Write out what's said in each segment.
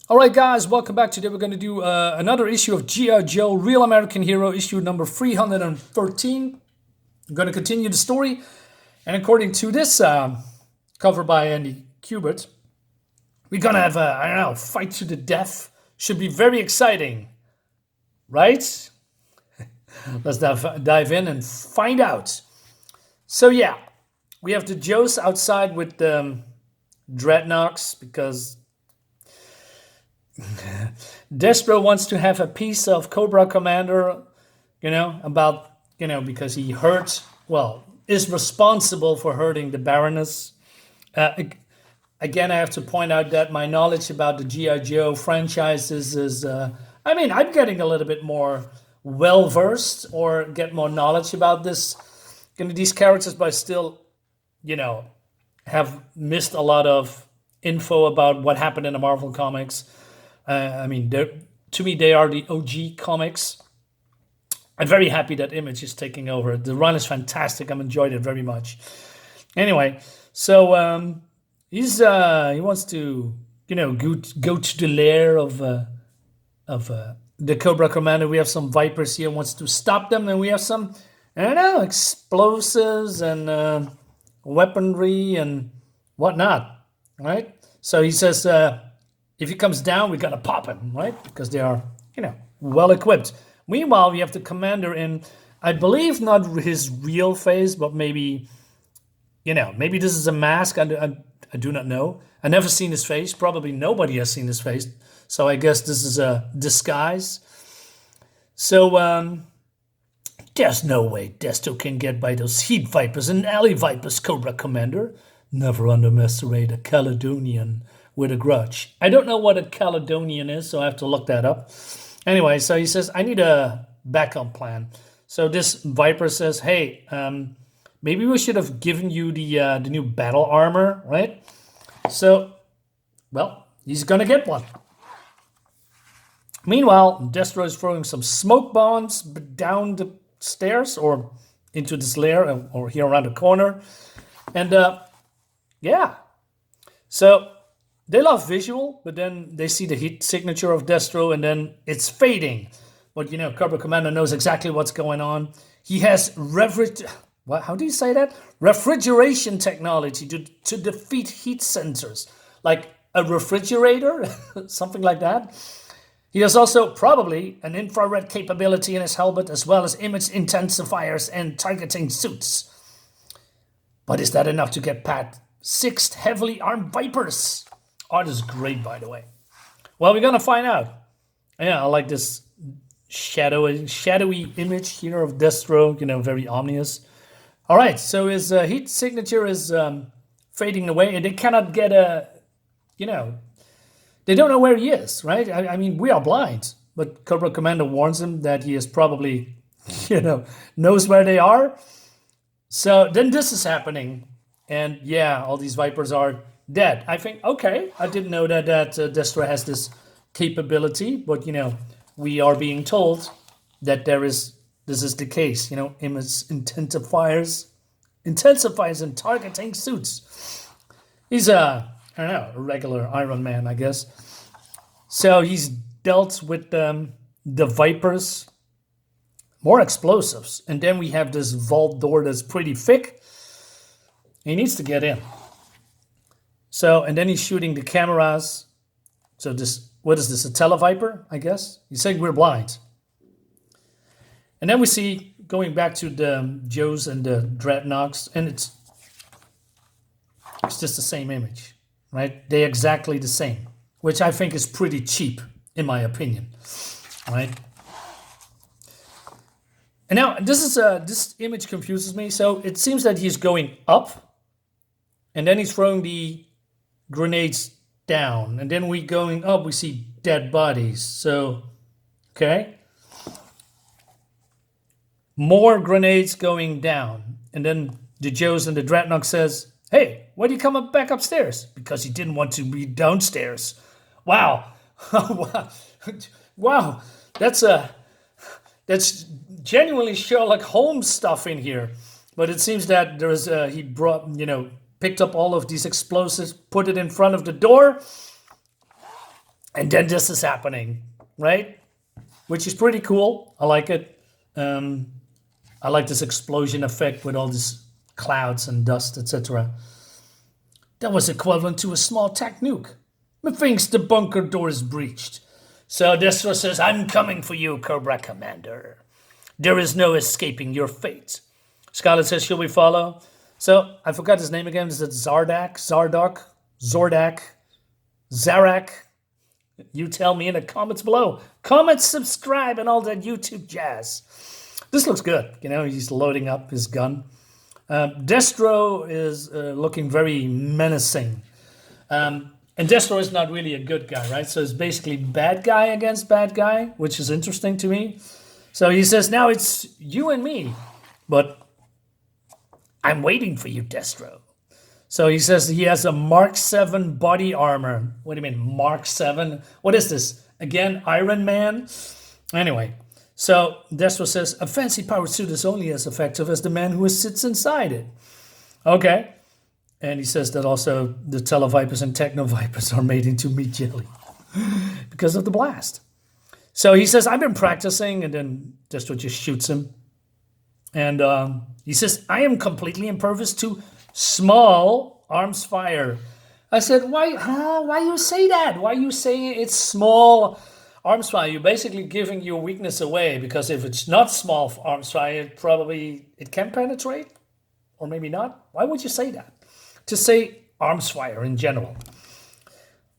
All right, guys, welcome back. Today we're going to do another issue of G.I. Joe, Real American Hero, issue number 313. I'm going to continue the story. And according to this cover by Andy Kubert, we're going to have a fight to the death. Should be very exciting, right? Let's dive in and find out. So, yeah, we have the Joes outside with the Dreadnoks because Destro wants to have a piece of Cobra Commander, because he is responsible for hurting the Baroness. Again, I have to point out that my knowledge about the G.I. Joe franchises is, I'm getting a little bit more well-versed or get more knowledge about these characters, but I still, have missed a lot of info about what happened in the Marvel comics. To me, they are the OG comics. I'm very happy that Image is taking over. The run is fantastic. I'm enjoyed it very much. Anyway, so he wants to go to the lair of the Cobra Commander. We have some Vipers here. Wants to stop them, and we have some explosives and weaponry and whatnot. Right? So he says, if he comes down, we gotta pop him, right? Because they are, well equipped. Meanwhile, we have the commander in, I believe, not his real face, but maybe this is a mask. I do not know. I never seen his face. Probably nobody has seen his face. So I guess this is a disguise. So there's no way Desto can get by those Heat Vipers and Alley Vipers, Cobra Commander. Never underestimate a Caledonian with a grudge. I don't know what a Caledonian is, so I have to look that up. Anyway, so he says, I need a backup plan. So this Viper says, hey, maybe we should have given you the new battle armor, right? So, he's going to get one. Meanwhile, Destro is throwing some smoke bombs down the stairs or into this lair or here around the corner. And, so they love visual, but then they see the heat signature of Destro, and then it's fading. But, Cobra Commander knows exactly what's going on. He has how do you say that? Refrigeration technology to defeat heat sensors. Like a refrigerator, something like that. He has also probably an infrared capability in his helmet, as well as image intensifiers and targeting suits. But is that enough to get past 6 heavily armed Vipers? Art is great, by the way. Well, we're gonna find out. Yeah, I like this shadowy image here of Destro. Very ominous. All right, so his heat signature is fading away, and they cannot get they don't know where he is, right? We are blind, but Cobra Commander warns him that he is probably, knows where they are. So then this is happening, and all these Vipers are dead. I think, okay, I didn't know that Destro has this capability, but, we are being told that this is the case, image intensifiers and targeting suits. He's a regular Iron Man, I guess. So he's dealt with the Vipers, more explosives, and then we have this vault door that's pretty thick. He needs to get in. So, and then he's shooting the cameras. So what is this, a Televiper, I guess? He's saying we're blind. And then we see, going back to the Joes and the Dreadnoks, and it's just the same image, right? They're exactly the same, which I think is pretty cheap, in my opinion, right? And now, this image confuses me. So it seems that he's going up, and then he's throwing the grenades down, and then we going up, we see dead bodies. So, okay. More grenades going down. And then the Joes and the Dreadnought says, hey, why do you come back upstairs? Because he didn't want to be downstairs. Wow. Wow. That's genuinely Sherlock Holmes stuff in here. But it seems that he brought, picked up all of these explosives, put it in front of the door, And then this is happening, right? Which is pretty cool. I like it. I like this explosion effect with all these clouds and dust, etc. That was equivalent to a small tech nuke. Methinks the bunker door is breached. So Destro says, I'm coming for you, Cobra Commander. There is no escaping your fate. Scarlet says, shall we follow? So I forgot his name again. Is it Zardak? Zordak? Zarak? You tell me in the comments below. Comment, subscribe, and all that YouTube jazz. This looks good. He's loading up his gun. Destro is looking very menacing. And Destro is not really a good guy, right? So it's basically bad guy against bad guy, which is interesting to me. So he says, now it's you and me. But I'm waiting for you, Destro. So he says he has a Mark 7 body armor. What do you mean, Mark 7? What is this? Again, Iron Man? Anyway, so Destro says, a fancy powered suit is only as effective as the man who sits inside it. Okay. And he says that also the Televipers and Technovipers are made into meat jelly because of the blast. So he says, I've been practicing, and then Destro just shoots him. And he says, I am completely impervious to small arms fire. I said, why you say that? Why you say it's small arms fire? You're basically giving your weakness away, because if it's not small arms fire, it can penetrate, or maybe not. Why would you say that? To say arms fire in general.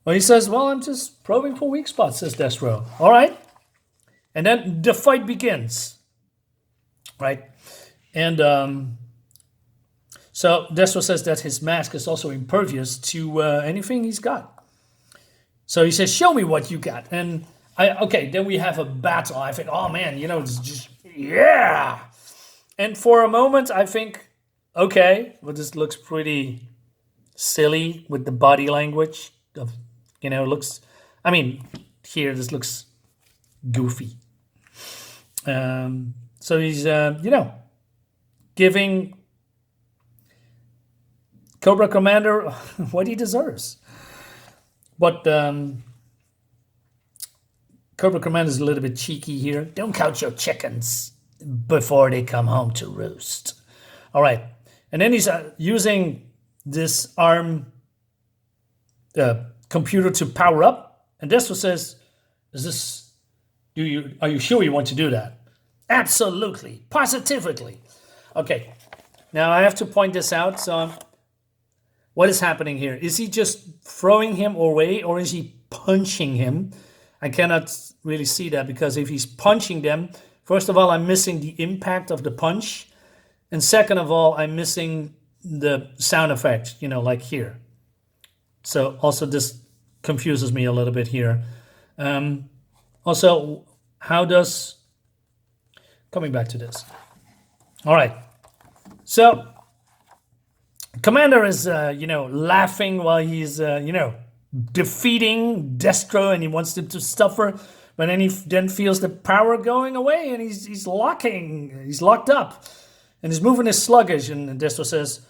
Well, he says, well, I'm just probing for weak spots, says Destro. All right. And then the fight begins. Right. And so Destro says that his mask is also impervious to anything he's got. So he says, show me what you got. And then we have a battle. I think, oh man, it's just, yeah. And for a moment, I think, okay, well, this looks pretty silly with the body language of, looks, here this looks goofy. So he's, giving Cobra Commander what he deserves. But Cobra Commander is a little bit cheeky here. Don't count your chickens before they come home to roost. All right. And then he's using this ARM computer to power up. And Destro says, are you sure you want to do that? Absolutely. Positively. Okay. Now I have to point this out. So what is happening here? Is he just throwing him away, or is he punching him? I cannot really see that, because if he's punching them, first of all, I'm missing the impact of the punch. And second of all, I'm missing the sound effect, like here. So also this confuses me a little bit here. Also, coming back to this. All right. So Commander is, laughing while he's, defeating Destro, and he wants him to suffer. But then he feels the power going away, and he's locked up. And his movement is sluggish, and Destro says,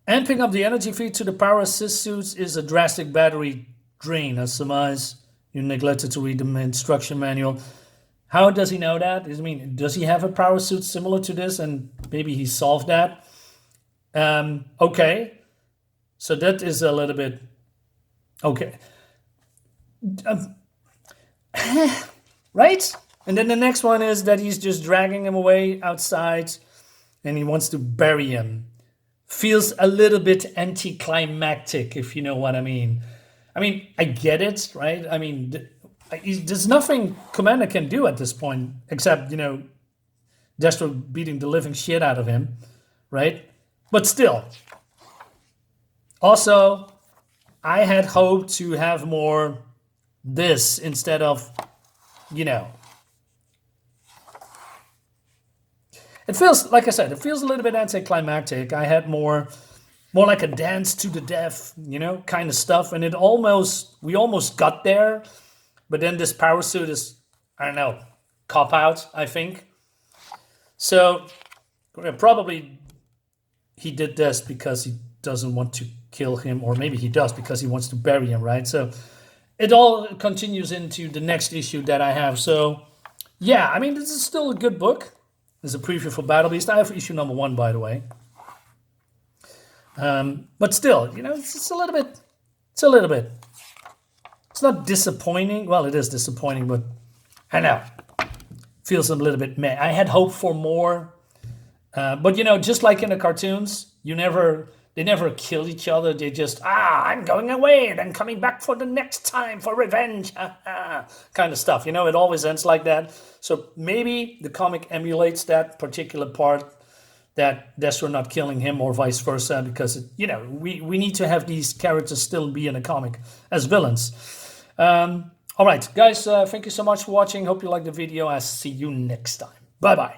amping up the energy feed to the power assist suits is a drastic battery drain. I surmise you neglected to read the instruction manual. How does he know that? Does he have a power suit similar to this, and maybe he solved that? Okay. So that is a little bit... Okay. Right? And then the next one is that he's just dragging him away outside, and he wants to bury him. Feels a little bit anticlimactic, if you know what I mean. I get it, right? There's nothing Commander can do at this point except, Destro beating the living shit out of him, right? But still. Also, I had hoped to have more this instead of, It feels, like I said, it feels a little bit anticlimactic. I had more like a dance to the death, kind of stuff. And we almost got there. But then this power suit is, I don't know, cop out, I think. So probably he did this because he doesn't want to kill him, or maybe he does because he wants to bury him, right? So it all continues into the next issue that I have. So yeah, I mean, this is still a good book. There's a preview for Battle Beast. I have issue number 1, by the way. But still, you know, it's a little bit. It's a little bit. It's not disappointing. Well, it is disappointing, but I know. Feels a little bit meh. I had hoped for more. But, you know, just like in the cartoons, they never kill each other. They just, I'm going away and then coming back for the next time for revenge. Kind of stuff. You know, it always ends like that. So maybe the comic emulates that particular part, that Destro not killing him or vice versa, because, you know, we need to have these characters still be in a comic as villains. All right, guys, thank you so much for watching. Hope you liked the video. I'll see you next time. Bye-bye.